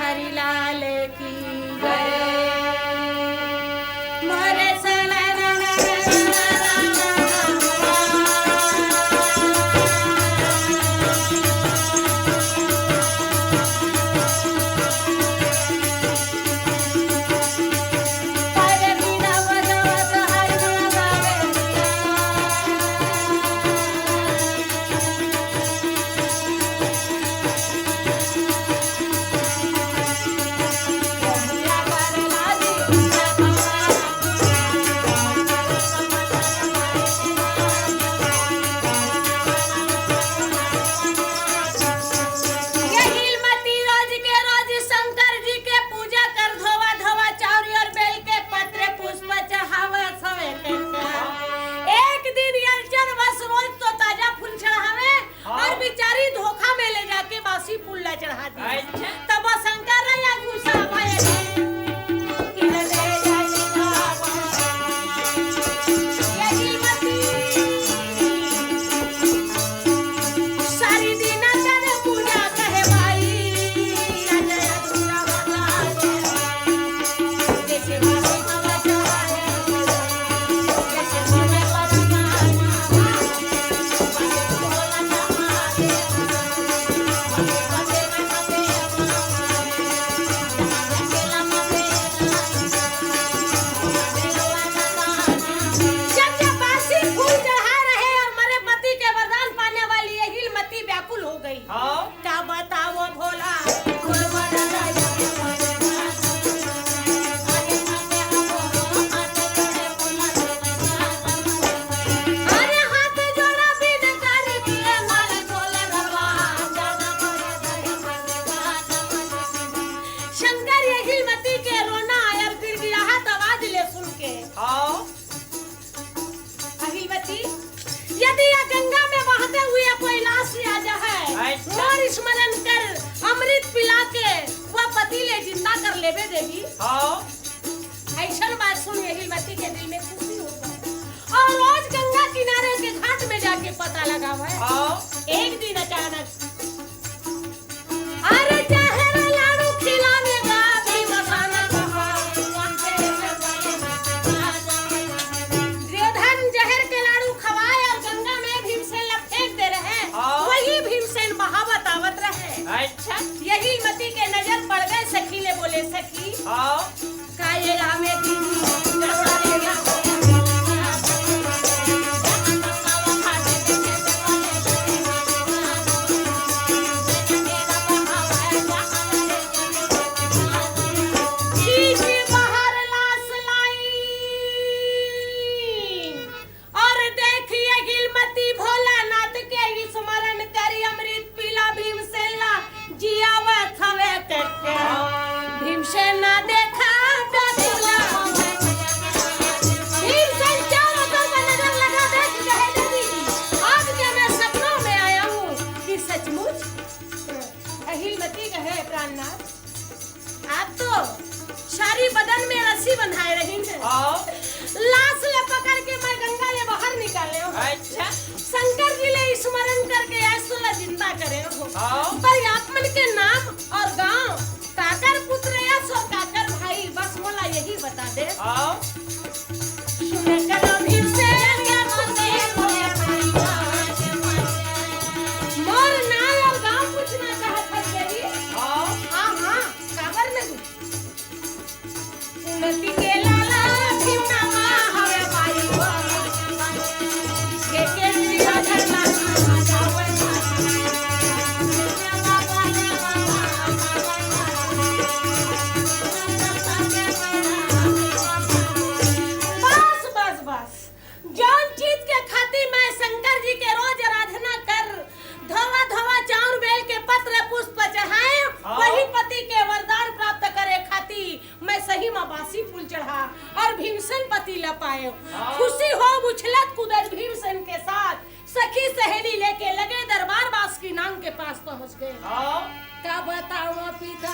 हरि लाल की जय। मोरे चढ़ा दी तब शंकर या घुसा स्मरण कर अमृत पिला के वह पति ले जिंदा कर लेवे देगी। ऐसा बात सुन यही मती के दिल में खुशी होगा और रोज गंगा किनारे के घाट में जाके पता लगावा है। एक दिन अचानक अरे जहर लाडू खिलाने का भी मसाना दुर्योधन जहर के लाडू खवाए और गंगा में भीमसेन लपेट दे रहे वही भीमसेन बहावत आवत रहे। अच्छा यही मती के नजर पड़ गए। सखी ले बोले सखी काये रामे आप तो सारी बदन में रस्सी बंधाए रही है। लाश ले पकड़ के मैं गंगा ले बाहर निकाले हो। अच्छा शंकर जी ले स्मरण करके ऐसो ला जिंदा करे हो। पर आपमन के नाम और गांव काकर पुत्र या सो काकर भाई बस मोला यही बता दे। सुने करो भीमसेन क्या बोलते मोर नाम और गांव पूछना चाहत है। हाँ काबर नहीं उन्नति के लाला भीमनामा हवे भाई के धरना जावे बस जौन चीज के खातिर मैं शंकर जी के रोज आराधना कर धोवा धोवा चाउर बेल के पत्र पुष्प चढ़ाए वही पति के वरदान प्राप्त करे खातिर मैं सही मां बासी फूल चढ़ा और भीमसेन पति ला पाए। खुशी हो उछलत कूदत भीमसेन के साथ सखी सहेली लेके लगे दरबार बास की नांग के पास पहुंच गए। क्या बताऊं पिता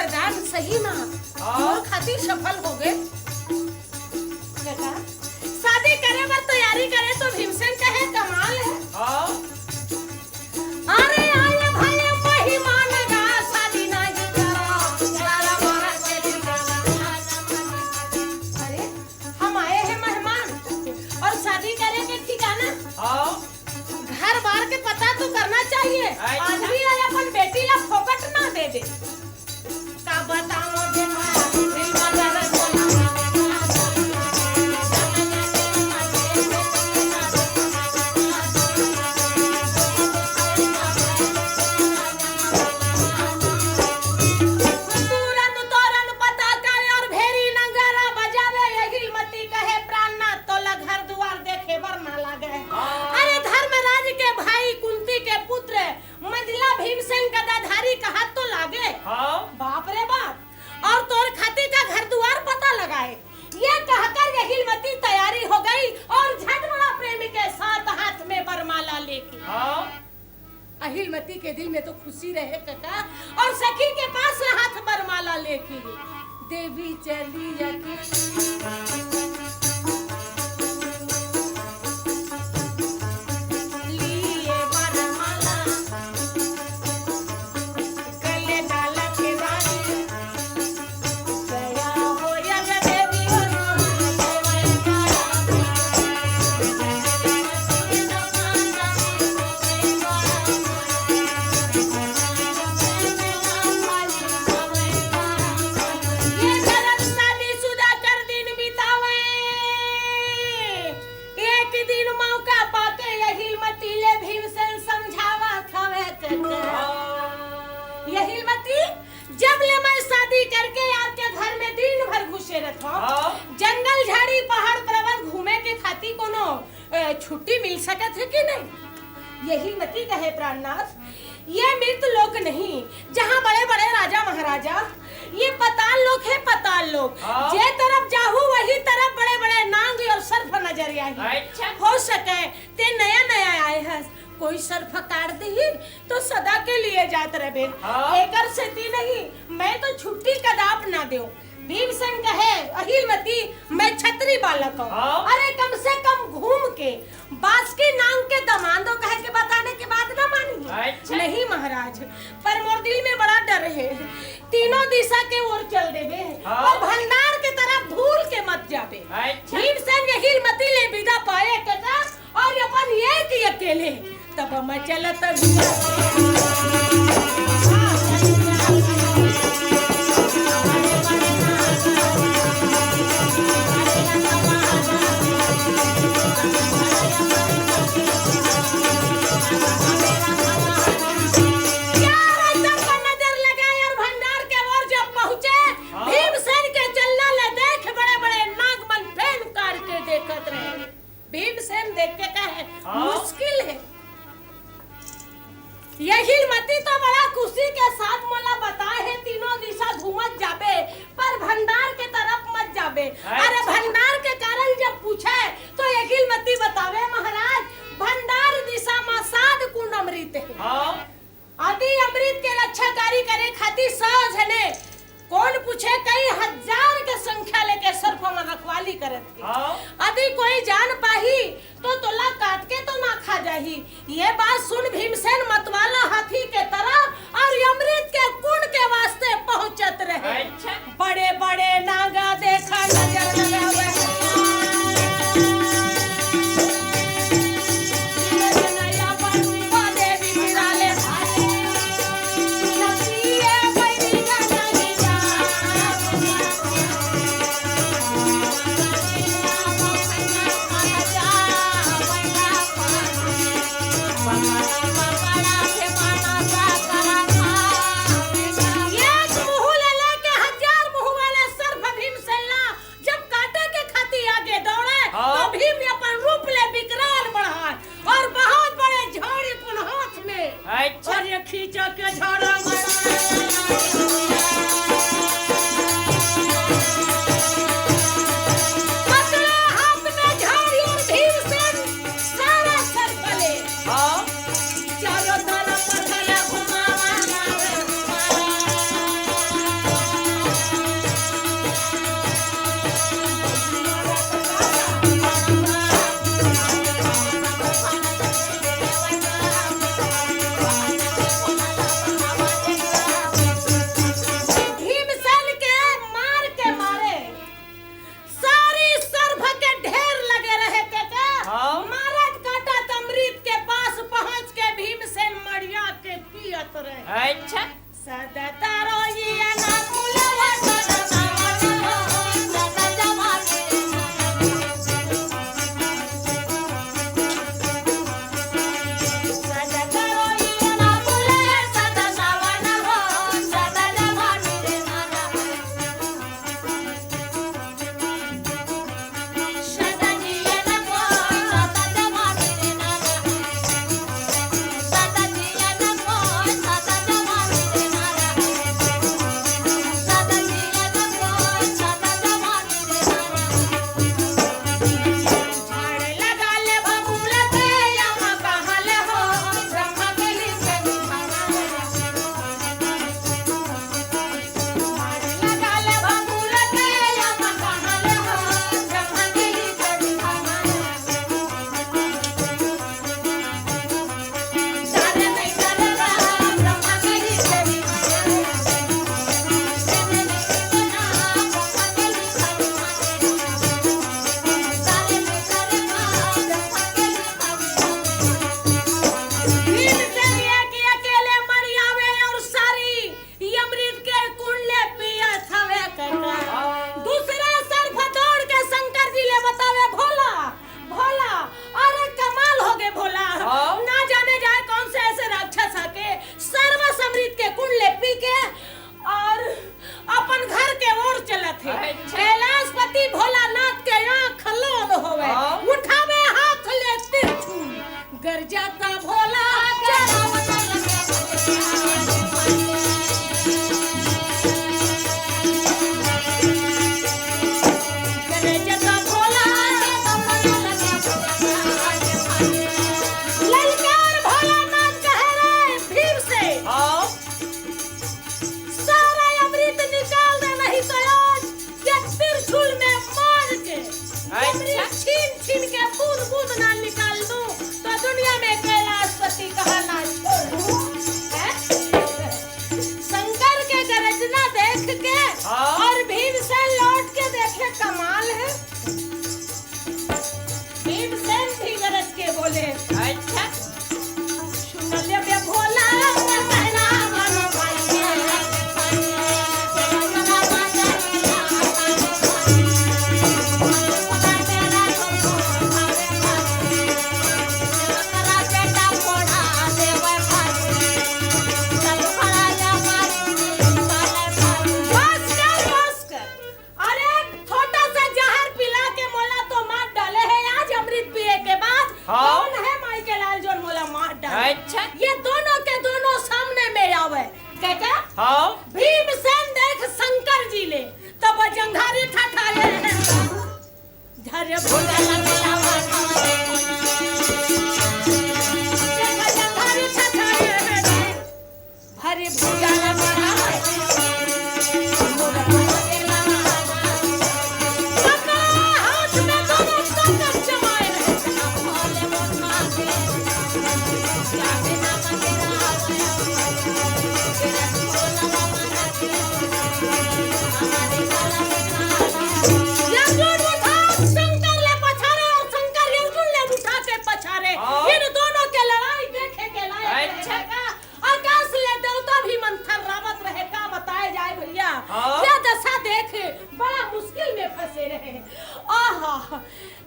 वरदान सही ना और खातिर सफल हो गए। बेटा शादी करे पर तैयारी करे तो भीमसेन कहे कमाल है। अरे आया भाई मेहमान गा शादी नहीं करा यारा मारा के ठिकाना। अरे हम आए हैं मेहमान और शादी करे के ठिकाना घर बार के पता तो करना चाहिए। आदमी अपन बेटी ला फोकट ना दे दे। का बताओ बाप रे बाप और तोर खाती का घर द्वार पता लगाए। ये कहकर यहीलमती तैयारी हो गई और झटमड़ा प्रेमी के साथ हाथ में वरमाला लेके अहिलमती के दिल में तो खुशी रहे कका और सखी के पास हाथ वरमाला लेके देवी चली जाके जंगल झाड़ी पहाड़ पर्वत घूमे के खाती कोनो छुट्टी मिल सकत है कि नहीं। यहीलमती कहे प्राणनाथ ये मृत लोक नहीं जहाँ बड़े बड़े राजा महाराजा, ये पताल लोक है पताल लोक। जे तरफ जाहू वही तरफ बड़े बड़े नांग और सर्फ नजर आई। हो सके ते नया नया आए हैं कोई सर्फ काट दी तो सदा के लिए जात रहे। एकर से ती नहीं मैं तो छुट्टी कदाप ना दूं। भीमसेन कहे अहिलमती मैं छतरी बालक हूँ। अरे कम से कम घूम के बासकी नांग के दमादो कहे के बताने के बाद ना मानी। नहीं महाराज पर मोर दिल में बड़ा डर है। तीनों दिशा के ओर चल देवे और भंडार के तरफ भूल के मत जावे। भीमसेन यहीलमती ले विदा पाए कका और अपन एक ही अकेले तब मैं चलत भीमसेन देख के कहे मुश्किल है। यहीलमती तो बड़ा खुशी के साथ मोला बताए है तीनों दिशा घूमत जाबे पर भंडार के तरफ मत जाबे। अरे भंडार के कारण जब पूछे तो यहीलमती बतावे महाराज भंडार दिशा में 7 कुंड अमृत है। आदि अमृत के रक्षाकारी करे खातिर 100 जने कौन पूछे कई हजार के संख्या लेके सर्फ में रखवाली करत है। यदि कोई जान पाही तो तोला काट के तो ना खा जाही। ये बात सुन भीमसेन मतवाला हाथी के तरह और अमृत के कुंड के वास्ते पहुंचत रहे। बड़े बड़े नागा देखा नजर लगावे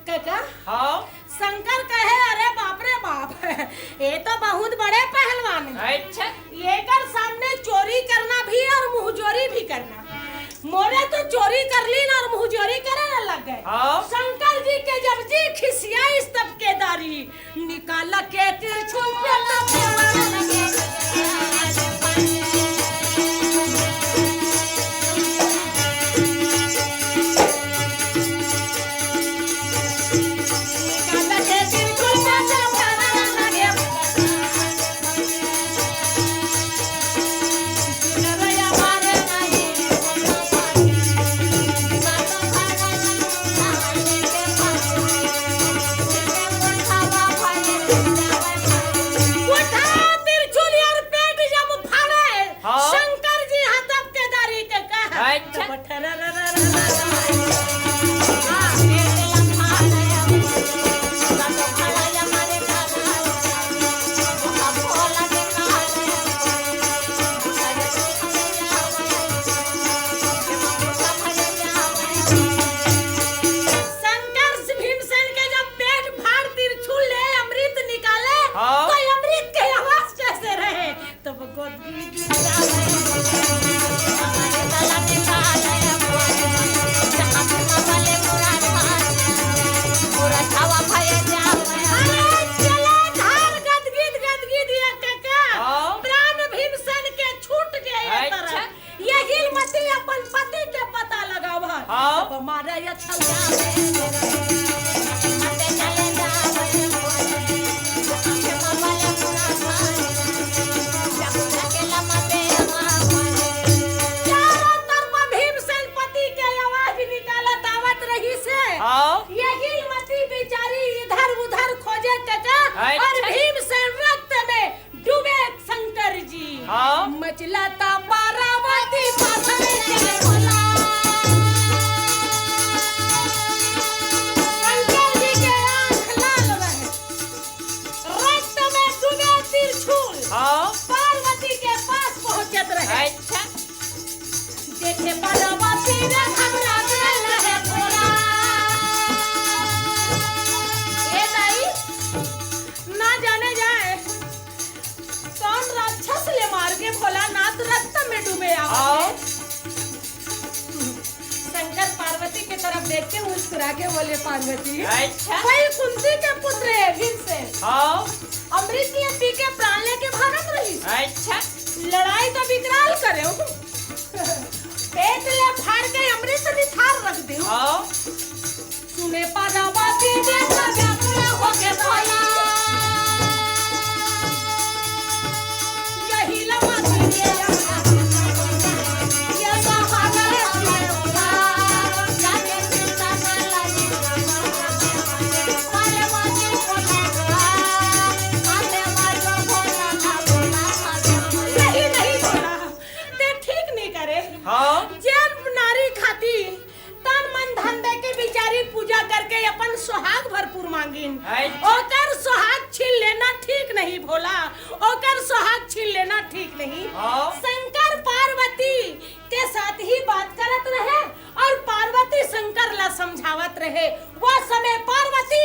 काका हाँ शंकर कहे अरे बाप रे बाप ये तो बहुत बड़े पहलवान है। अच्छा ये कर सामने चोरी करना भी और मुंहजोरी भी करना। मोरे तो चोरी कर ली ना और मुंहजोरी करे लग गए। हाँ शंकर जी के जब जी खिसिया इस तब के दारी निकाला के तिरछुल पे तब मचलाता पारावती पाथरे चले भोला शंकर जी के आंख लाल रहे रक्त में डूबे त्रिशूल पार्वती के पास पहुंचत रहे। अच्छा देखे पार्वती ने घबरा गए रहे भोला ये दाई ना जाने जाए कौन राक्षस ले मार के भोलानाथ रक्त में डूबे आवे। शंकर पार्वती की तरफ देख के मुस्कुरा के बोले पार्वती अच्छा वही कुंती के पुत्र है भीमसेन अमृत ले पी के प्राण लेके भागत रही। अच्छा लड़ाई तो विकराल करे पेट ले फाड़ के अमृत निथार रख दे। सुने पार्वती देखा व्याकुल हो के भोला सुहाग भरपूर मांगिन ओकर सुहाग छीन लेना ठीक नहीं भोला ओकर सुहाग छीन लेना ठीक नहीं। शंकर पार्वती के साथ ही बात करत रहे और पार्वती शंकर ला समझावत रहे। वह समय पार्वती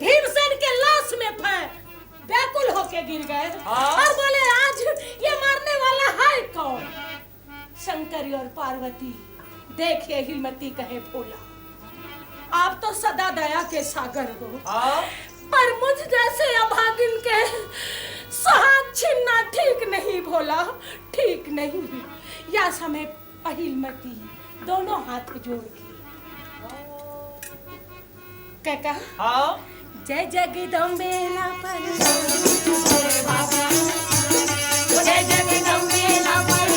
भीमसेन के लाश में व्याकुल होके गिर गए और बोले आज ये मारने वाला है कौन। शंकर और पार्वती देखिए हिम्मती कहे भोला आप तो सदा दया के सागर हो पर मुझ जैसे अभागिन के सुहाग छीनना ठीक नहीं भोला ठीक नहीं। या समय अहिलमती दोनों हाथ जोड़ के कहा जय जगदम्बे ला पर जय जगदम्बे ला पर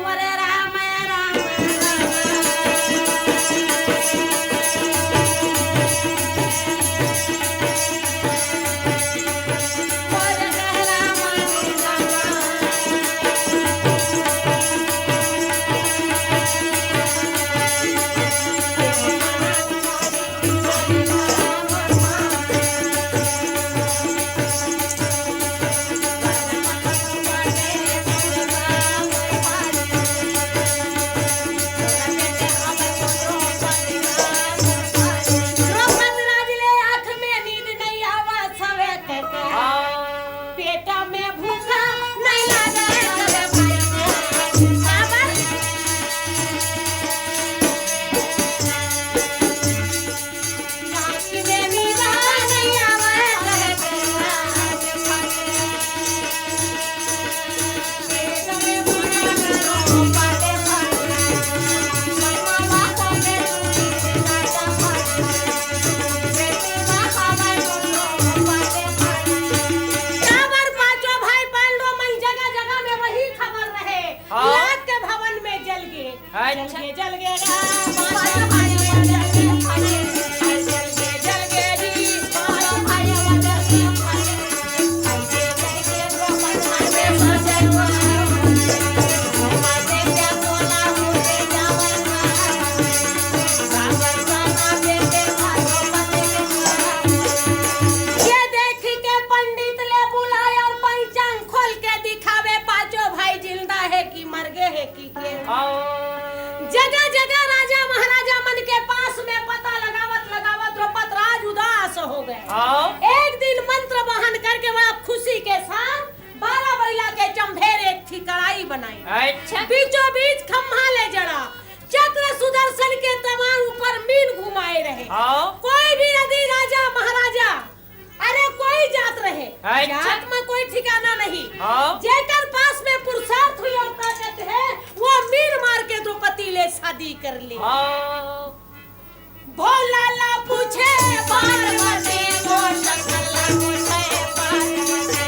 वरे राम राम वरे द्रौपदी राज ले आँख में नींद नहीं आवा सवे के पेटा में भूखा नहीं लागे करे भाई साबर आँख में नींद नहीं आवा करे पेटा में भूखा करो पाटे मामा को के राजा काबर पांचों भाई पांडव मन जगह जगह में वही खबर रहे लाख के भवन में जल गए जल गए पांचों भाई जल गए जी पांचों भाई ये देख के पंडित ले बुलाया और पंचांग खोल के दिखावे पांचों भाई जिंदा है कि मर गए है कि के जगह जगह राजा महाराजा मन के पास में पता लगावत लगावत द्रौपद राज उदास हो गए एक दिन मंत्र बहन करके बड़ा खुशी के साथ 12 बरिला के चंभेर एक थी कड़ाई बनाई बीचों बीच खम्भा ले जड़ा चक्र सुदर्शन के तमाम ऊपर मीन घुमाए रहे कोई भी यदि राजा महाराजा अरे कोई जात रहे जात में कोई ठिकाना नहीं जेकर पास में पुरुषार्थ हुई और ताकत है वो मीन मार के द्रौपदी ले शादी कर ली भोला ला पूछे पार्वती वो सकला पूछे पार्वती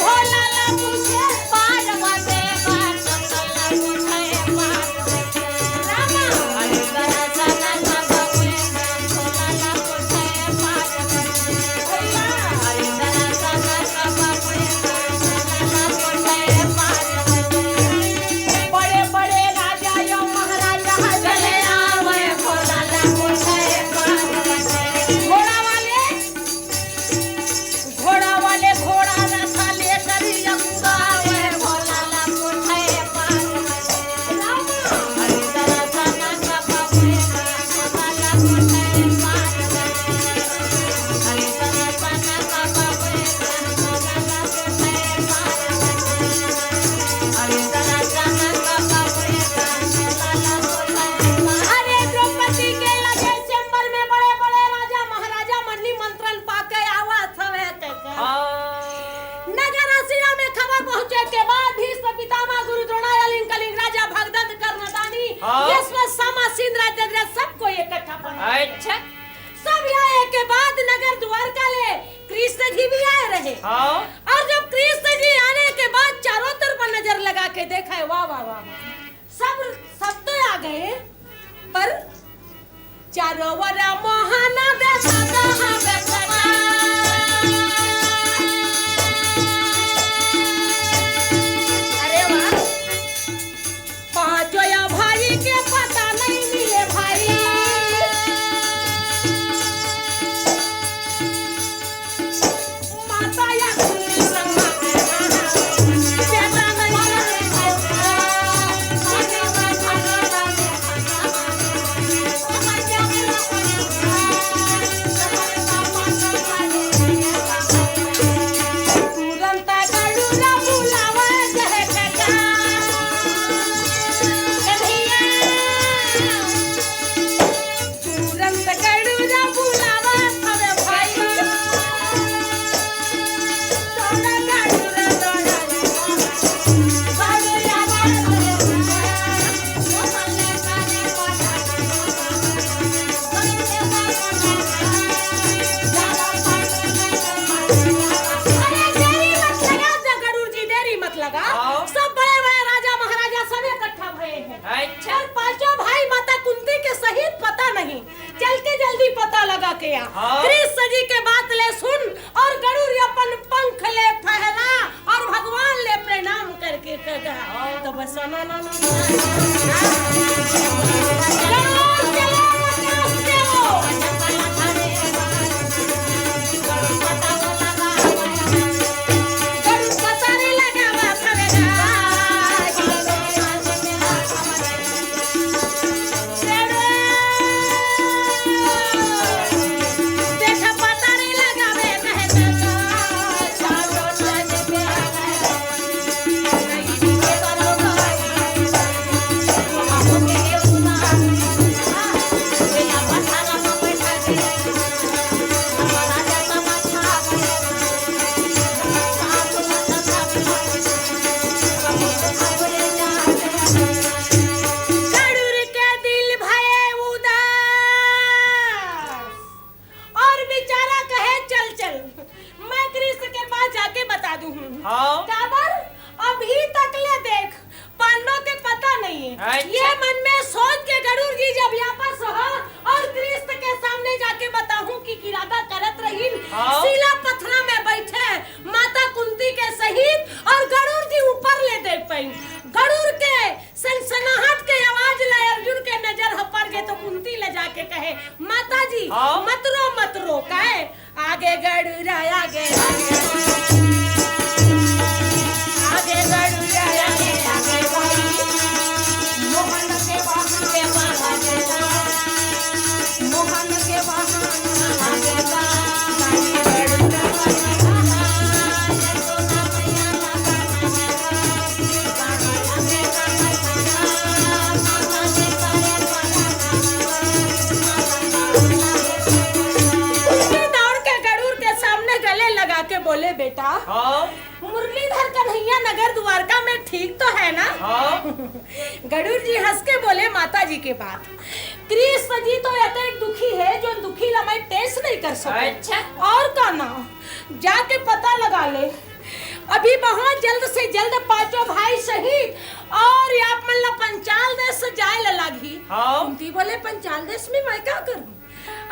भोला ला पूछे पार्वती वो सकला पूछे पार्वती रामा हरि दर्शन भगवे भोला ला पूछे पार्वती भोला हरि दर्शन भगवे भोला ला पूछे पार्वती बड़े बड़े राजा यो महाराजा चले आवे भोला ला पूछे पार्वती घोड़ा वाले घोड़ा रथा लेकर यमुना आवे भोला ला पूछे पार्वती रामा हरि दर्शन भगवे भोला ला पूछे पार्वती हरि दर्शन भगवे भोला ला पूछे अरे द्रौपदी के लगे चैम्बर में बड़े बड़े राजा महाराजा मन्नी मंत्रण पाके आवत हवे नगर असिया में खबर पहुंचे के बाद भीष्म पितामह गुरु द्रोणाचार्य कलिंग राजा भगदत्त कर्णदानी यशवंत सामा सिंधराज जगराज सबको इकट्ठा पहुंचे सब आए के बाद नगर द्वारका ले कृष्ण जी भी आए रहे और जब कृष्ण जी आने के बाद चारों तरफ नजर लगा के देखा है वाह वाह वाह सब तो आ गए पर चारों वर मोहन देखा कहाँ बैठा अरे वाह पांचों या भाई के पता नहीं मिले भाई माता या संगा तो बस ना ना ना अभी तक ले देख पांडव के पता नहीं है। ये मन में सोच के गरुड़ जी जब वापस हो और कृष्ण के सामने जाके बताऊं कि किरादा करत रही शिला पथरा में बैठे माता कुंती के सहित और गरुड़ जी ऊपर ले देख पाई। गरुड़ के सनसनाहट के आवाज ले अर्जुन के नजर हपर गए तो कुंती ले जाके कहे माता जी मत रो कहे आगे गरुड़ आगे बोले बेटा मुरलीधर कन्हैया नगर द्वारका में ठीक तो है ना? गरुड़ जी हंस के बोले माता जी के बात कृष्ण जी तो एक दुखी है जो दुखी लम्हे टेस्ट नहीं कर सकते। अच्छा और का ना जाके पता लगा ले अभी बहुत जल्द से जल्द पांचों भाई शहीद और आप मल्ला पंचाल देश से जाए लगी। कुंती बोले पंचाल देश में मैं क्या करूं?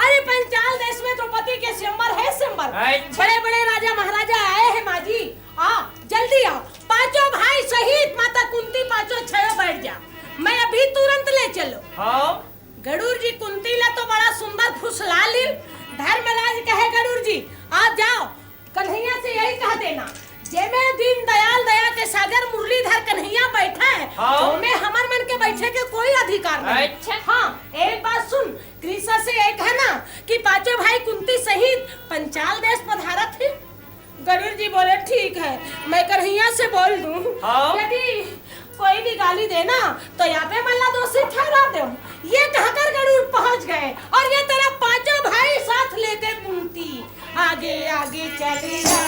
अरे पंचाल देश में द्रौपदी के स्वयंवर है स्वयंवर बड़े बड़े राजा महाराजा आए हैं माँ जी आ जल्दी आओ पांचों भाई शहीद माता कुंती पांचों छह बैठ जा मैं अभी तुरंत ले चलो। गरुड़ जी कुंती ला तो बड़ा सुंदर फुसला ली। धर्मराज कहे गरुड़ जी आ जाओ कन्हैया से यही कह देना जेमे दीन दयाल दया के सागर मुरलीधर कन्हैया बैठा है तो में हमर मन के बैठे के कोई अधिकार नहीं। अच्छा हाँ एक बात सुन कृष्ण से एक है ना कि पांचों भाई कुंती सहित पंचाल देश पधारा थे। गरुड़ जी बोले ठीक है मैं कन्हैया से बोल दूं यदि कोई भी गाली देना तो यहाँ पे मल्ला दोषी ठहरा दो। ये कहकर गरुड़ पहुंच गए और ये तेरा पांचों भाई साथ लेके कुंती आगे आगे चली जा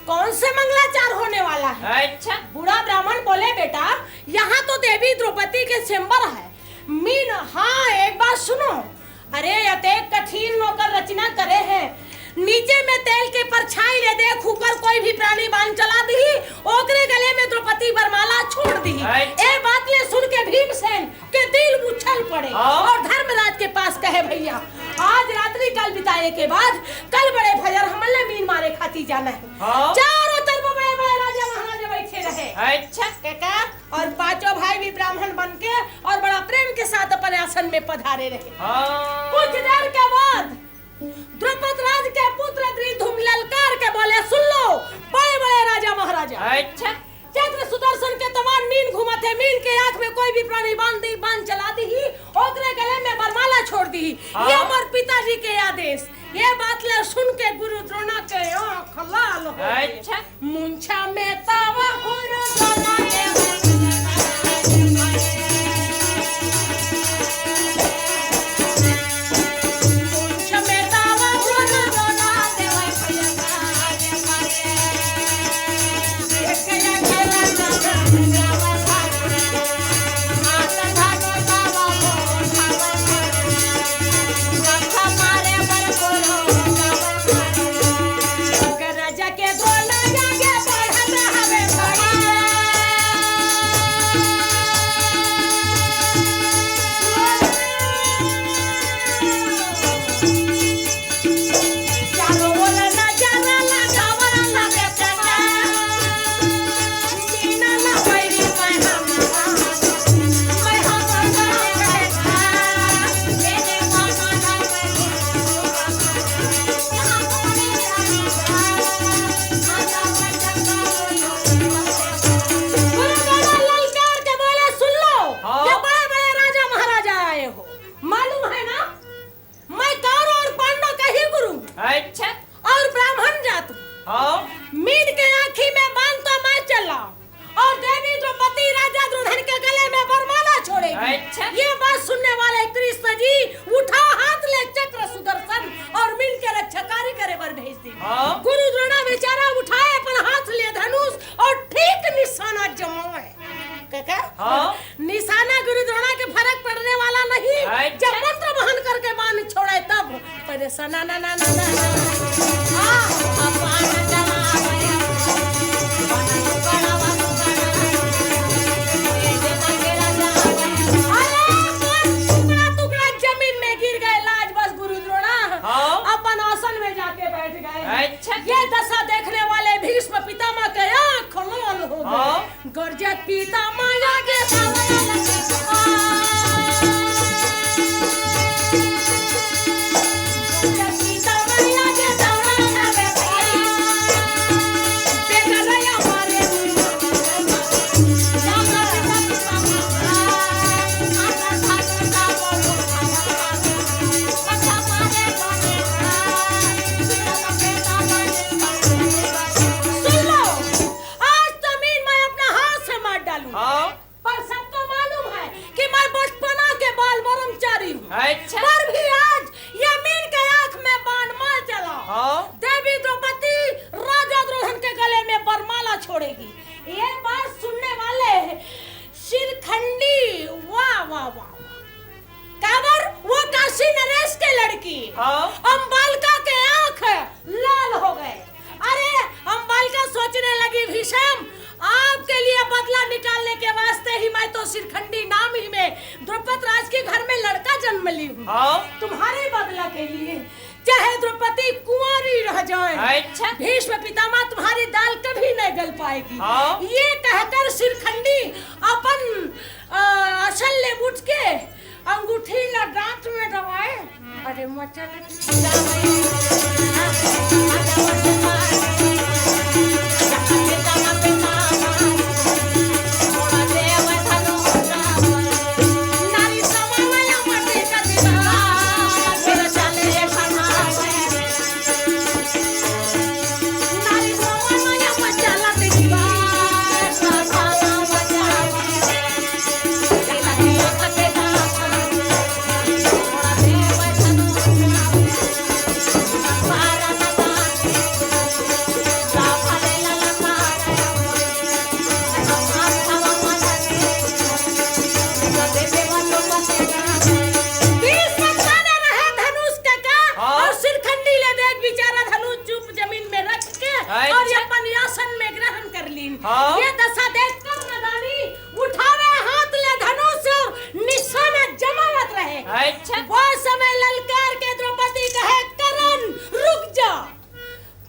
कौन से मंगलाचार होने वाला है? अच्छा बूढ़ा ब्राह्मण बोले बेटा यहाँ तो देवी द्रौपदी के स्वयंवर है मीन। हाँ एक बात सुनो अरे अतेक कठिन नौकर रचना करे हैं नीचे में तेल के परछाई ले देख ऊपर कोई भी प्राणी बाण चला दी ओकरे गले में द्रौपदी वरमाला छोड़ दी। ए बात ले सुन के भीमसेन के दिल उछल पड़े और धर्मराज के पास कहे भैया आज रात्रि कल बिताए के बाद कल बड़े भजर हमले मीन मारे खाती जाना है। चारों तरफ बड़े बड़े राजा महाराजा बैठे रहे। अच्छा काका और पांचों भाई भी ब्राह्मण बनके और बड़ा प्रेम के साथ अपने आसन में पधारे रहे। कुछ देर के बाद द्रौपद राज के पुत्र द्रिधुम ललकार के बोले सुन लो बड़े बड़े राजा महाराजा। अच्छा चक्र सुदर्शन के तमाम नींद घुमाते मीन के आंख में कोई भी प्राणी बांध चला दी ओकरे गले में वरमाला छोड़ दी ये हमारे पिताजी के आदेश। ये बात ले सुन के गुरु द्रोणा के आंख लाल हो अच्छा मुंछा में तावा गुरु द्रोणा देव मुंछा में तावा गुरु द्रोणा देव राजा के बोला जागे बढ़त हवे चारों ओर नजारा लगावर लगे चचा मीना ना बैरी मैं हमारा बेटा मेरे मामा ना ललकार के बोले सुन लो ये बड़े-बड़े राजा महाराजा आए हो मालूम है ना मैं कौरव और पांडव का ही गुरु अच्छा और ब्राह्मण जात हूँ। हाँ मीन के आँखी में बांध तो मैं चला और देवी द्रौपदी राजा दुर्योधन के गले में वरमाला छोड़ेगी अच्छा। ये बात सुनने वाले कृष्ण जी उठा हाथ ले चक्र सुदर्शन और मीन के रक्षकारी करे बर भेज दी हाँ। गुरु द्रोणा बेचारा उठाए अपन हाथ ले धनुष और ठीक निशाना जमाए क्या हाँ। निशाना गुरु द्रोणा के फर्क पड़ने वाला नहीं अच्छा। जब मंत्र बहन करके बाण छोड़े तब परेशाना ना ना ना ना अपान चलावे टुकड़ा जमीन में गिर गए लाज बस गुरु द्रोणा हाँ। अपन आसन में जाके बैठ गए अच्छा। ये दशा देखने वाले भीष्म पितामह के आंख लाल हो गए हाँ। गर्जत पितामह आगे सुन लो आज जमीन मैं अपना हाथ से मार डालूं हाँ पर सबको मालूम है कि मैं बचपना के बाल ब्रह्मचारी हूँ अच्छा पर भी आज यमीन के आंख में बाण मार चला हाँ देवी द्रौपदी राजा दुर्योधन के गले में वरमाला छोड़ेगी ये बात सुनने वाले शिरखंडी वाह वाह वाह काबर वो काशी नरेश के लड़की हाँ। अम्बालिका के आंख लाल हो गए अरे अम्बालिका सोचने लगी भीष्म आपके लिए बदला निकालने के वास्ते ही मैं तो शिरखंडी नाम ही में द्रौपद राज के घर में लड़का जन्म ली हूँ हाँ। तुम्हारे बदला के लिए चाहे द्रौपदी कुंवारी रह जाए अच्छा। भीष्म पितामह तुम्हारी दाल कभी नहीं गल पाएगी हाँ। ये कहकर शिरखंडी अपन असल ले उठ के अंगूठी ला दांत में दबाए अरे मचल नारी समाया मटे का दिवा फिर चले नारी समाया मचला दिवा हाँ। ये दशा देखकर नदानी उठावे हाथ ले धनुष और निशाना जमावत रहे अच्छा। वो समय ललकार के द्रौपदी कहे करण रुक जा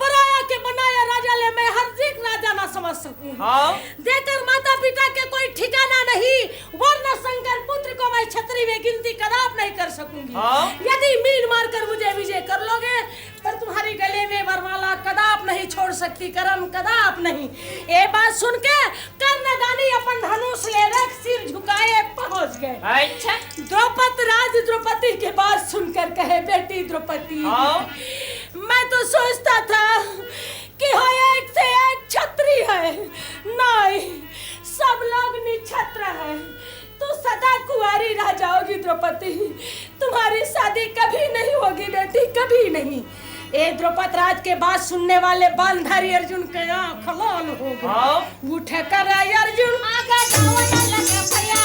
पराया के बनाया राजा ले मैं हर्जिक राजा ना समझ सकूं हाँ। देकर माता पिता के कोई ठिकाना नहीं वरना शंकर पुत्र को मैं छतरी में गिनती कदाप नहीं कर सकूंगी हाँ। यदि मीन मारकर मुझे विजय कर लोगे पर तुम्हारी गले में वरमाला कदाप नहीं छोड़ सकती करम कदाप नहीं ये बात सुन के कर्णदानी अपन धनुष ले रख सिर झुकाए पहुंच गए अच्छा। द्रौपदी के बात सुनकर कहे बेटी द्रौपदी हाँ। मैं तो सोचता था कि होए ये द्रौपद राज के बात सुनने वाले बांधारी अर्जुन के आंख लाल हो गए। उठे कर अर्जुन आगे जावने लगे भैया।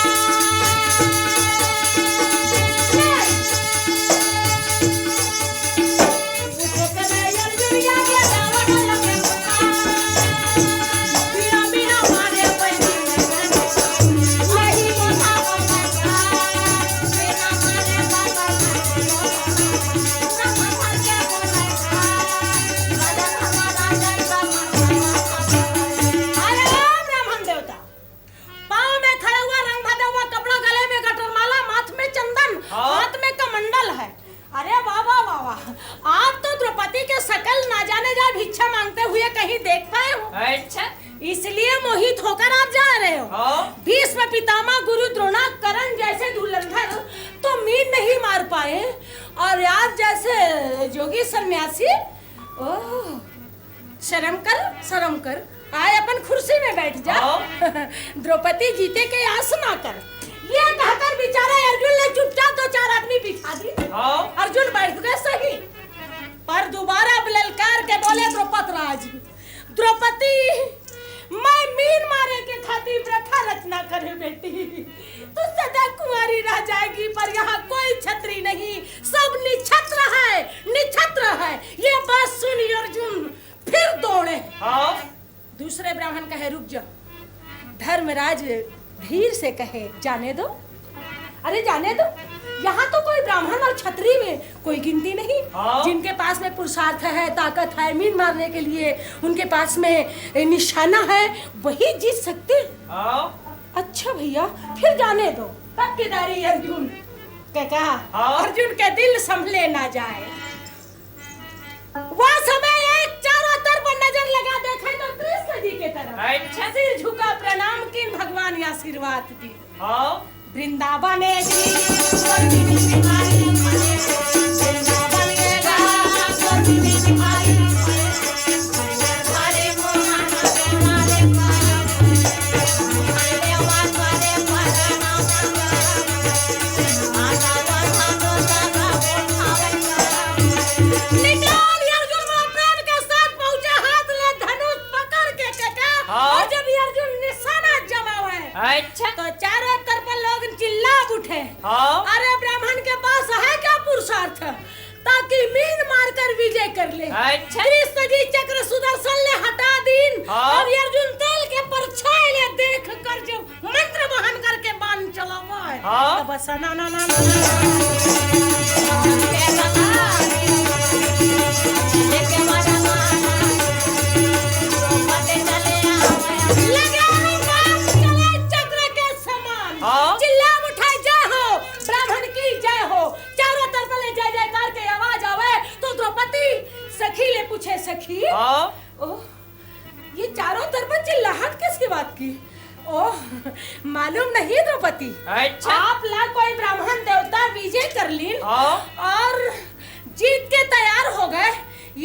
उठे कर अर्जुन आगे जावने लगे बिना बिना मारे पैनी नहीं बोला बिना मारे बाबा इसलिए मोहित होकर आप जा रहे हो। भीष्म पितामह गुरु द्रोणाकरण जैसे धुरंधर तो मीन नहीं मार पाए और आज जैसे जोगी सन्यासी ओह शर्म कर आए अपन कुर्सी में बैठ जा। द्रौपदी जीते के आस ना कर। ये कहकर बेचारा अर्जुन ने चुपचाप दो चार आदमी बिठा दी। अर्जुन बैठ गए सही पर दोबारा ललकार के बोले द्रौपद राज द्रौपदी मैं मीन मारे के खातिर प्रथा रचना करे बेटी। तू सदा कुंवारी रह जाएगी पर यहाँ कोई छत्री नहीं सब निछत्र है। ये बात सुनी अर्जुन फिर दौड़े। दूसरे ब्राह्मण कहे रुक जा। धर्मराज धीर से कहे जाने दो। अरे जाने दो यहाँ तो कोई ब्राह्मण और छत्री में कोई गिनती नहीं। जिनके पास में पुरुषार्थ है ताकत है मीन मारने के लिए उनके पास में निशाना है वही जीत सकते। अच्छा भैया फिर जाने दो। पक्केदारी अर्जुन क्या कहा। अर्जुन के दिल संभले ना जाए। वह समय एक चारों तरफ नजर लगा देखे तो कृष्ण जी के तरफ सिर झुका प्रणाम की भगवान आशीर्वाद दी। वृंदावन तो चारों तरफ लोग चिल्ला उठे। अरे ब्राह्मण के पास है क्या पुरुषार्थ ताकि मीन मारकर विजय कर ले। कृष्ण जी चक्र सुदर्शन ले हटा दीन और अर्जुन तेल के परछाई ले देख कर जो मंत्र बहन करके बाण चलावा है तो बस ना चिल्ला उठाए जय हो ब्राह्मण की जय हो। चारों तरफ ले जय जयकार के आवाज आवे तो द्रौपदी सखी ले पूछे सखी ओह ये चारों तरफ चिल्लाहट किसकी बात की। ओह मालूम नहीं द्रौपदी। आप ला कोई ब्राह्मण देवता विजय कर लीन और जीत के तैयार हो गए।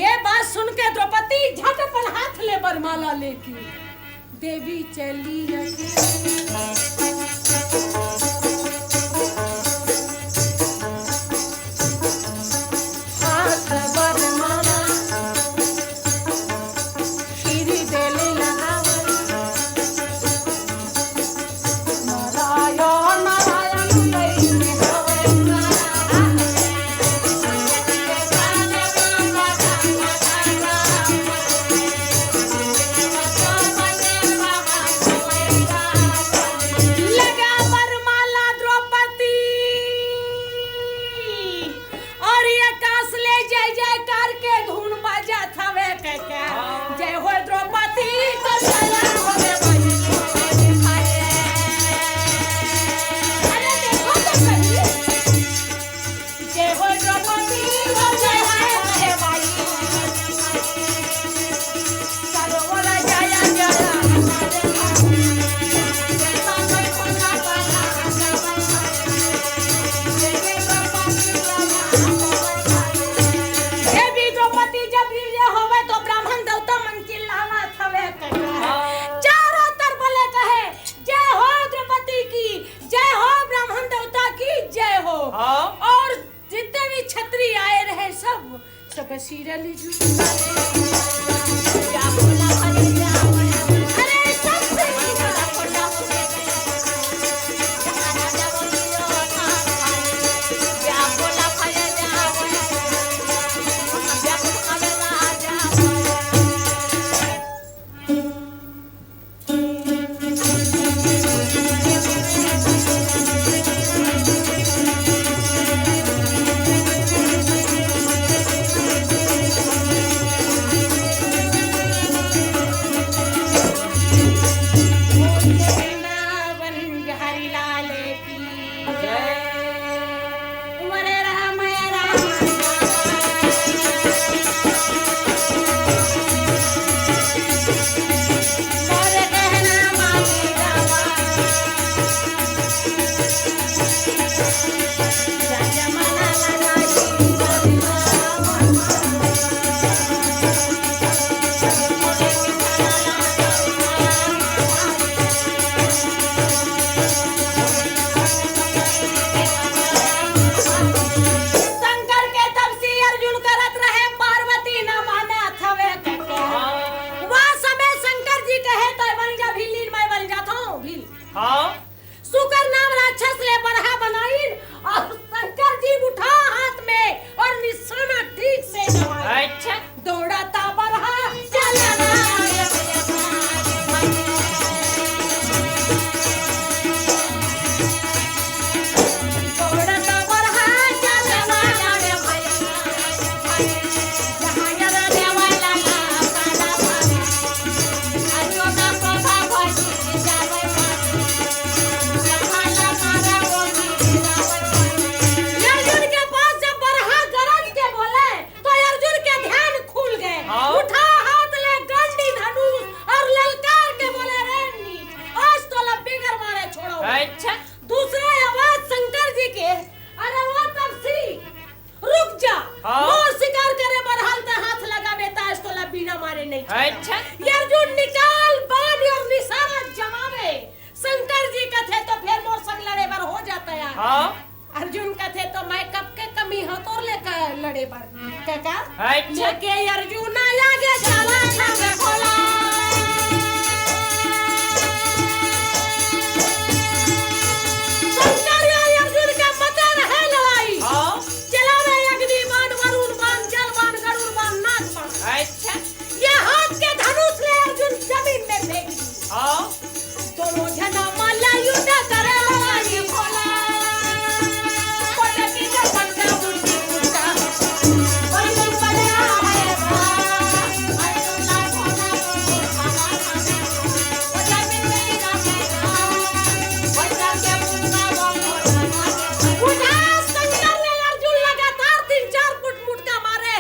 ये बात सुन के द्रौपदी झटपट हाथ ले बरमाला लेके देवी चली जली क्या बोला अरे सबसे सुकर नाम राक्षस ले बरहा बनाइन और शंकर जी उठा हाथ में और निशाना ठीक से जमाया। अच्छा दौड़ाता बरहा चलना दौड़ाता बरहा चलना रे भैया जहां यारा देवाला का काला भाई आजो ना प्रभा भजी जावे अर्जुन के पास जब बरहा गरज के बोले तो अर्जुन के ध्यान खुल गए। उठा हाथ ले गंडी धनुष और ललकार के बोले रे नीच आज तो बिगर मारे छोड़ो। अच्छा दूसरा आवाज शंकर जी के अरे वो तपसी रुक जा मोर शिकार करे बरहाल ते हाथ लगावे ताज तो बिना मारे नहीं। अच्छा ये अर्जुन निकाल बाण और निशाना जमावे शंकर जी कथे तो फिर मोर संग लड़े बार हो जाता यार। अर्जुन कथे तो मैं कब के कमी हो तो लेकर लड़े बार काका लेके अर्जुन आगे चला छावे खोला शंकर या अर्जुन के मत रहे लड़ाई चलावे अग्नि बाण वरुण बाण जल बाण गरुड़ बाण नाग बाण। अच्छा ये हाथ के धनुष ले अर्जुन जमीन में फेंक दी। दोनों जना माला युद्ध करे लड़ाई खोला पटकी के पंखा उड़ती उड़ता और मन बड़े है बा अर्जुन ना खोला खाना खाना वो जमीन में गिरा फेंका वो जाके मुन्ना बोला उठा शंकर ने अर्जुन लगातार 3-4 फुट मुटका मारे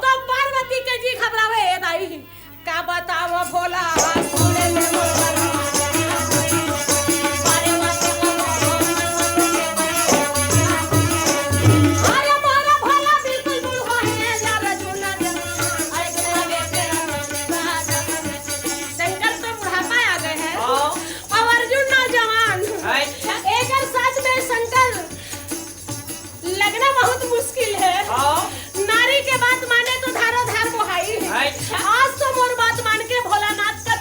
तो पार्वती के जी घबरावे ए दाई का बताओ भोला सोने में बहुत मुश्किल है नारी के बात माने तो धारो धार मोहाई है। आज तो मोर बात मान के भोलानाथ का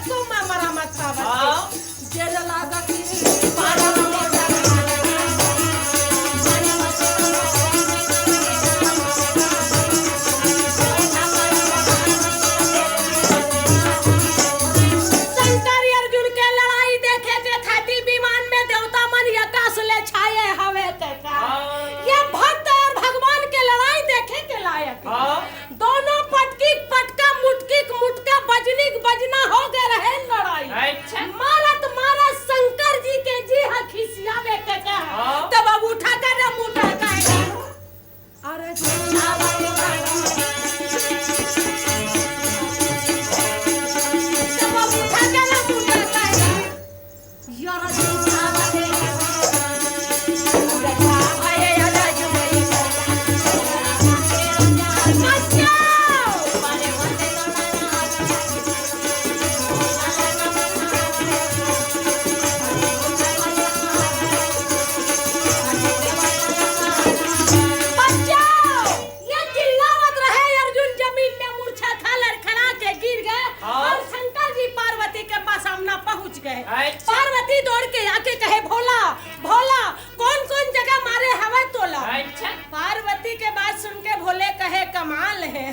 अच्छा। पार्वती दौड़ के आके कहे भोला भोला कौन कौन जगह मारे हवा तोला। अच्छा। पार्वती के बात सुन के भोले कहे कमाल है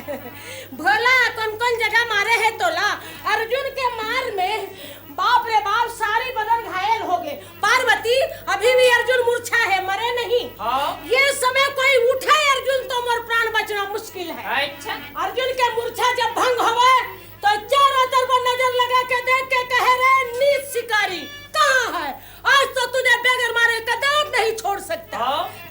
भोला कौन कौन जगह मारे है तोला। अर्जुन के मार में बाप रे बाप सारी बदन घायल हो गए। पार्वती अभी भी अर्जुन मूर्छा है मरे नहीं। ये समय कोई उठे अर्जुन तो मोर प्राण बचना मुश्किल है। अच्छा। अर्जुन के मूर्छा जब भंग होवे तो चारों तरफ नजर लगा के देख के कहे रे नीच शिकारी कहाँ है, आज तो तुझे बगैर मारे कदम नहीं छोड़ सकता।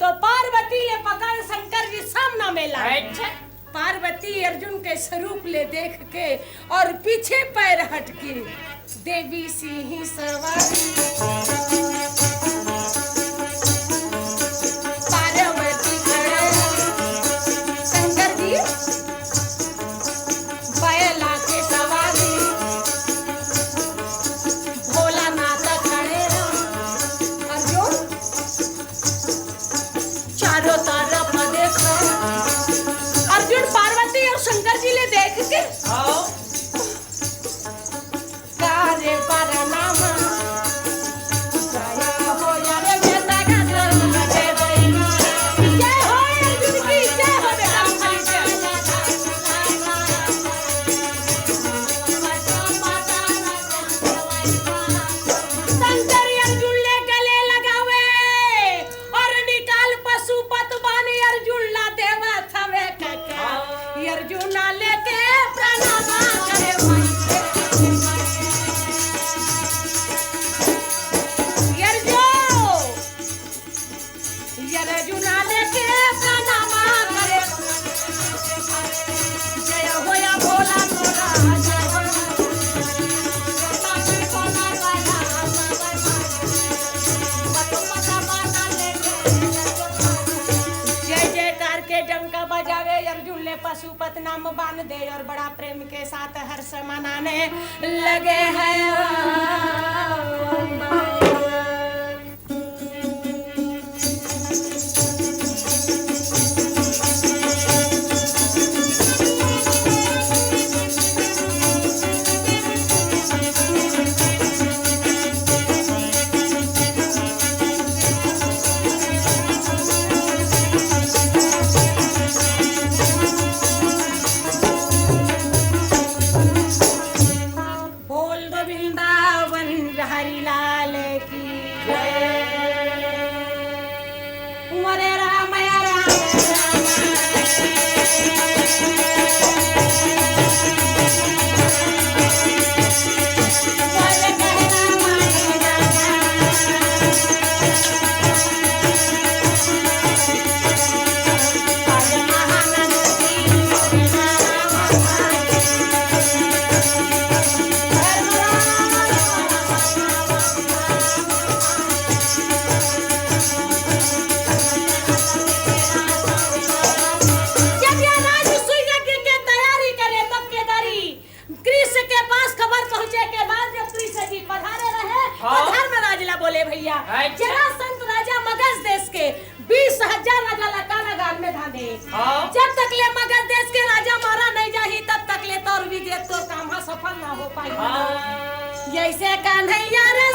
तो पार्वती ये पकड़ शंकर जी सामना में लाए। अच्छा। पार्वती अर्जुन के स्वरूप ले देख के और पीछे पैर हट के देवी सिंह सवारी पार्वती खड़े शंकर जी बैला के सवारी भोलानाथ खड़े अर्जुन चारों तरफ देखो। अर्जुन पार्वती और शंकर जी ले देख के कार्य परनाम जय हो यारे बेटा का जय हो अर्जुन की जय हो शंकर अर्जुन ले गले लगावे और निकाल पशुपत बानी अर्जुन ला देवा थवे काका अर्जुन लेके प्रणाम करे अर्जुन लेके प्रणाम करे जय हो या भोला तोरा जय जयकार के डंका बजावे अर्जुन ले पशुपत नाम बांध दे और बड़ा प्रेम के साथ हर्ष मनाने लगे हैं। जब तक ले मगध देश के राजा मारा नहीं जाही तब तक ले तोर विजय तो काम सफल ना हो पाई। जैसे कन्हैया रे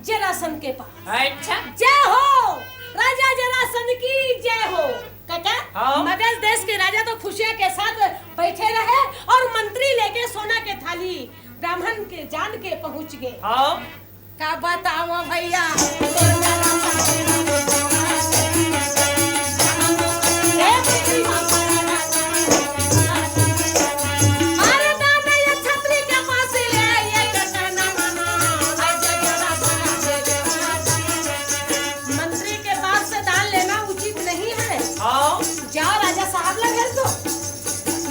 जरासंध के पास। अच्छा। जय हो राजा जरासंध की जय हो। काका मगध देश के राजा तो खुशियां के साथ बैठे रहे और मंत्री लेके सोना के थाली ब्राह्मण के जान के पहुंच गए। का बताओ भैया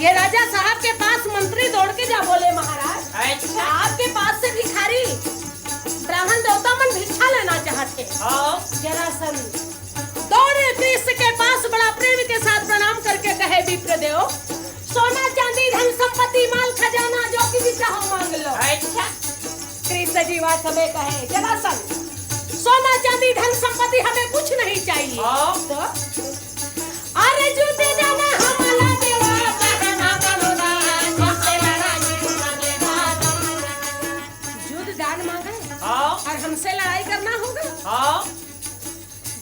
ये राजा साहब के पास मंत्री दौड़ के जा बोले महाराज, अच्छा आपके पास से भिखारी ब्राह्मण देवता मन भिक्षा लेना चाहते। जरासंध दौड़े कृष्ण के पास, बड़ा प्रेम के साथ प्रणाम करके कहे विप्रदेव, सोना चांदी धन संपत्ति माल खजाना जो कि भी चाहो मांग लो। अच्छा कृष्ण जी वह समय कहे, जरासंध सोना चांदी धन संपत्ति हमें कुछ नहीं चाहिए। तो अरे जूते जाना हमारा देवा बहना करोना जिससे लड़ाई युद्ध दान मांगे और हमसे लड़ाई करना होगा।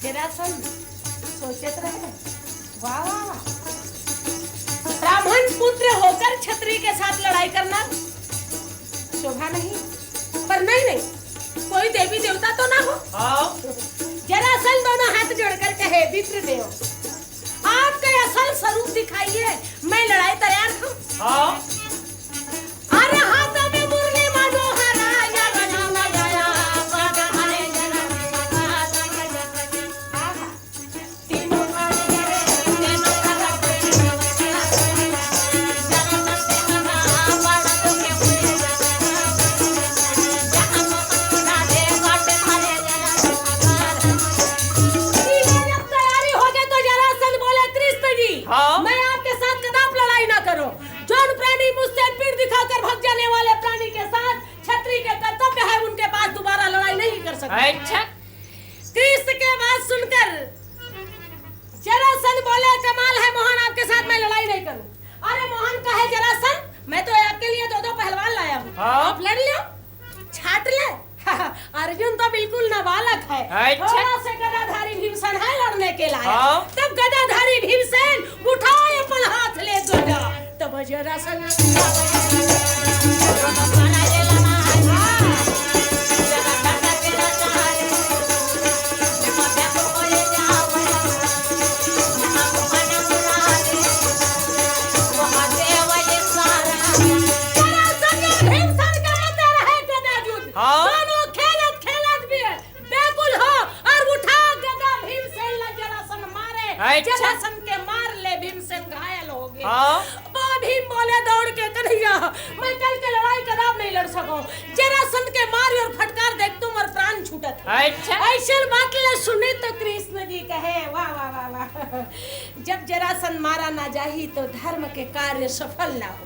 जरासंध सोचते रहे, वाह वाह, ब्राह्मण पुत्र होकर क्षत्रिय के साथ लड़ाई करना शोभा नहीं, पर नहीं कोई देवी देवता तो ना हो। जरासंध दोनों हाथ जोड़कर कहे, विप्रदेव आपका असल स्वरूप दिखाइए, मैं लड़ाई तैयार हूँ। अरे हाथों में मुरली मनोहरा या बजाना गाया बजाने तीनों मैं आपके साथ कदाप लड़ाई ना करो। जौन प्राणी मुझसे पीठ दिखाकर भाग जाने वाले प्राणी के साथ क्षत्रिय के कर्तव्य है उनके पास दोबारा लड़ाई नहीं कर सकते। अच्छा कृष्ण के बात सुनकर जरासंध बोले, कमाल है मोहन, आपके साथ मैं लड़ाई नहीं करूं। अरे मोहन कहे, जरासंध मैं तो आपके लिए दो पहलवान लाया हूँ, आप लड़ लो छाट ले। अर्जुन तो बिल्कुल नाबालक है। थोड़ा से गदाधारी भीमसेन है लड़ने के लायक। तब गदाधारी भीमसेन उठाए अपन हाथ ले गदा, तब जरासंध जरासंध के मार ले, भीमसेन घायल हो गए। भीम बोले दौड़ के, कन्हैया मैं कल के लड़ाई कदाप नहीं लड़ सकूं। जरासंध के मार और फटकार देख तुम और प्राण छूटत। ऐसे बात ले सुने तो कृष्ण जी कहे, वाह वाह वाह वाह, जब जरासंध मारा ना जाही तो धर्म के कार्य सफल ना हो।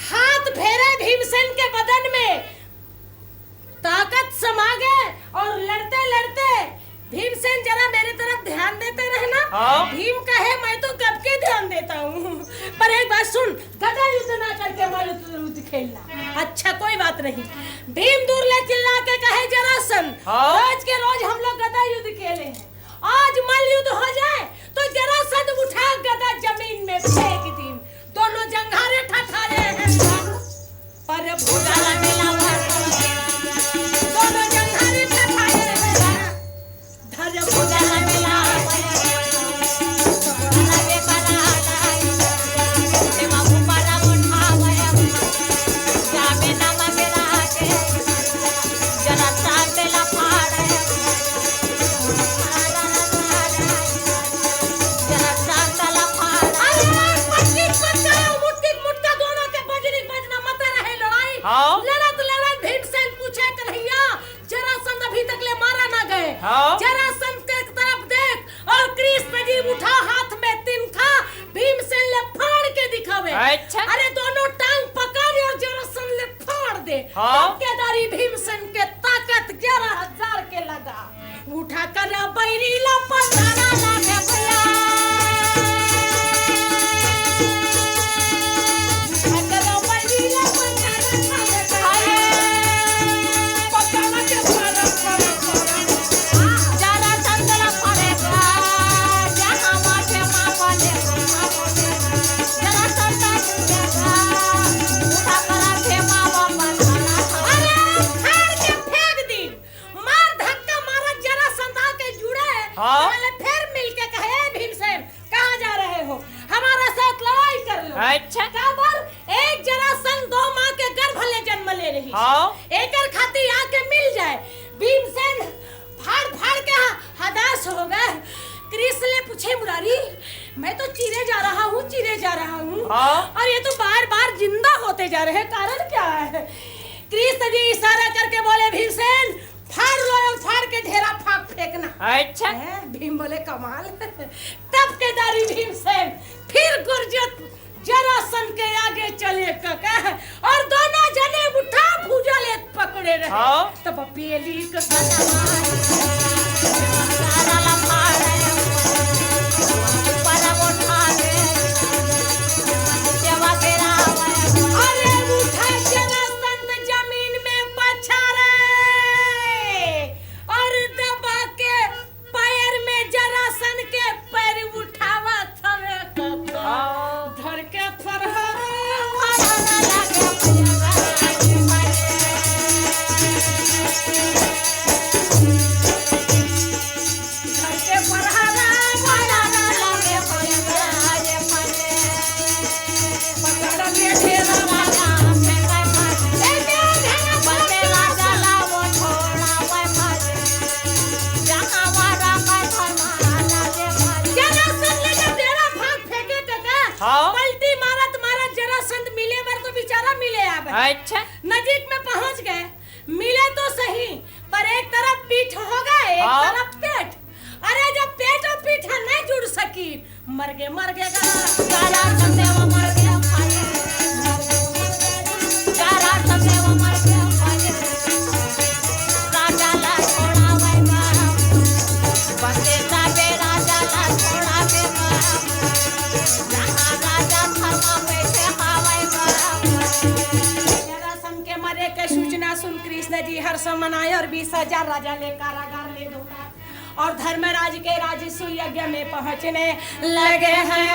हाथ फेरे भीमसेन के बदन में, ताकत समा गए और लड़ते लड़ते भीमसेन जरा मेरे तरफ ध्यान देते रहना। भीम कहे, मैं तो कब के ध्यान देता हूँ, पर एक बात सुन, गदा युद्ध ना करके मल्ल युद्ध खेलना। अच्छा कोई बात नहीं। भीम दूर ले चिल्ला के कहे, जरासंध रोज के रोज हम लोग गदा युद्ध खेले हैं, आज मल्ल युद्ध हो जाए तो जरासंध उठा गदा जमीन में फेंक दी। दोनों जंघारे ठठारे हैं पर भुजाला मिला, दोनों जंघारे ठठारे हैं धर भुजाला मिला। लड़त भीमसेन पूछे, कन्हैया जरासंध अभी तक ले मारा ना गए। जरासंध के तरफ देख और कृष्ण जी उठा हाथ में तिनका, भीमसेन ले फाड़ के दिखावे। अरे दोनों टांग पकड़ और जरासंध ले फाड़ दे। केदारी भीमसेन के ताकत 11,000 के लगा, उठा कर बैरीला पसारा लागे भैया। फिर मिलके कहे, भीमसेन कहाँ जा रहे हो, हमारा साथ लड़ाई कर लो। अच्छा एक जरासंध 2 माँ के गर्भ ले जन्म ले रही, एक खाती आके मिल जाए। भीमसेन फाड़ फाड़ के हदास हो गए। कृष्ण ने पूछे, मुरारी मैं तो चिरे जा रहा हूँ, चिरे जा रहा हूँ। हाँ? और ये तो बार बार जिंदा होते जा रहे हैं, कारण क्या है? कृष्ण जी इशारा करके बोले भीमसेन फाड़ लो और फाड़ के ढेरा फाक फेंकना। अच्छा भीम बोले कमाल। तब केदारी भीमसेन फिर गुर्जत जरासन के आगे चले कका और दोनों जने उठा भुजा ले पकड़े रहे। हाँ? तब पेली को अरे उठा जरासंध जमीन में पछाड़े और दबा के पैर में जरासंध के पैर उठावा थवे कका धर के अच्छा नजीक में पहुंच गए, मिले तो सही पर एक तरफ पीठ होगा, एक तरफ पेट। अरे जब पेट और पीठ नहीं जुड़ सकी मर गए सूचना सुन कृष्ण जी हर्ष मनाए और 20,000 राजा ले कारागार ले दौड़ा और धर्मराज के राजस्व यज्ञ में पहुंचने लगे हैं।